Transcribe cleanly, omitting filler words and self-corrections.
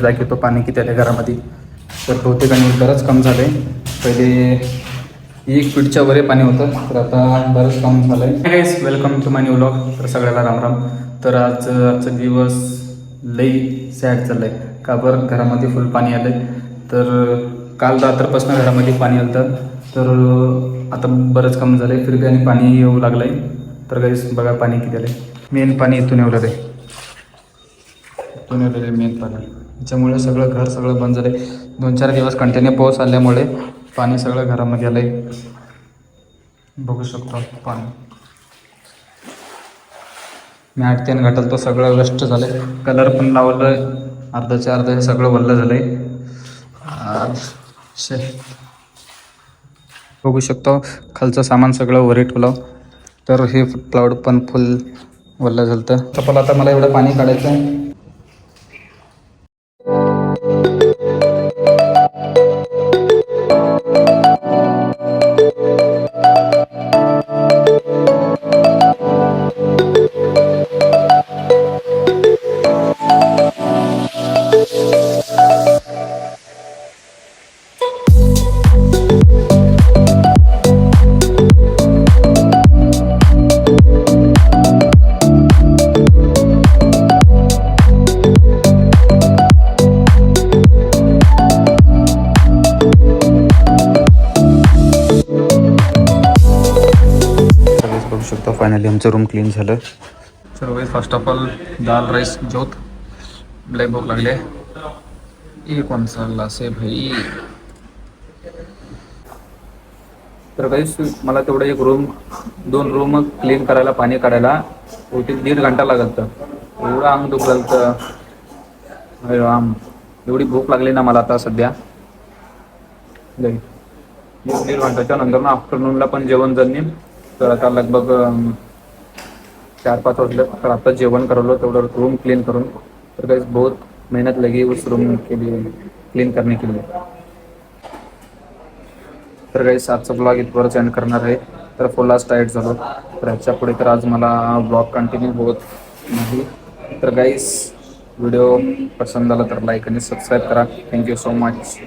Guys दाखवतो पाणी किती आहे घरामध्ये. तर बहुतेक आणि बरंच कम झालं आहे. पहिले 1 फीटच्या वरे पाणी होतं, तर आता बरंच कम झालं आहे. Guys welcome to my new vlog. तर सगळ्याला रामराम. तर आजचा दिवस लई सॅड चाललं आहे. का बरं, घरामध्ये फुल पाणी आलं आहे. तर काल रात्रपासून घरामध्ये पाणी आलं, तर आता बरंच कमी झालं आहे. फिरबी आणि पाणी येऊ लागलं आहे. तर गाईज बघा पाणी किती आलं आहे. मेन पाणी इथून येवलं आहे, इथून येवलेलं आहे मेन पाणी. त्याच्यामुळे सगळं घर सगळं बंद झालं आहे. 2-4 दिवस कंटिन्यू पाऊस आल्यामुळे पाणी सगळं घरामध्ये आलं आहे. बघू शकतो पाणी. मॅट त्यानं घाटल तो सगळं वेस्ट झालं आहे. कलर पण लावलं आहे, अर्धच्या अर्ध सगळं वल्लं झालं आहे. बघू शकतो खालचं सामान सगळं वरी ठेवलं, तर हे क्लाउड पण फुल वल्लं झालं. तर पण आता मला एवढं पाणी काढायचं आहे. बघू शकतो फायनली आमचं रूम क्लीन झालं. Serve first of all dal rice जोत लय भूक लागले. ये कौन सा ग्लास आहे भाई. तर काही मला तेवढं 2 रूम क्लीन करायला, पाणी काढायला होती 1.5 घंटा लागत. एवढं अंग दुखलं तर अरे राम. एवढी भूक लागली ना मला आता सध्या. 1.5 घंटाच्या नंतर ना आफ्टरनूनला पण जेवण झालं. तर आता लगभग 4-5 वाजले. तर आता जेवण करवलं तेवढं रूम क्लीन करून. तर काही बहुत मेहनत लगी उस रूम के लिए, क्लीन करने के लिए. तर काही आजचा ब्लॉग इथवरच एंड करणार आहे. तर फुल्लाच टाईट झालो. तर ह्याच्या पुढे तर आज मला ब्लॉग कंटिन्यू होत नाही. तर गाईस व्हिडिओ पसंत आला तर लाईक आणि सबस्क्राईब करा. Thank you so much.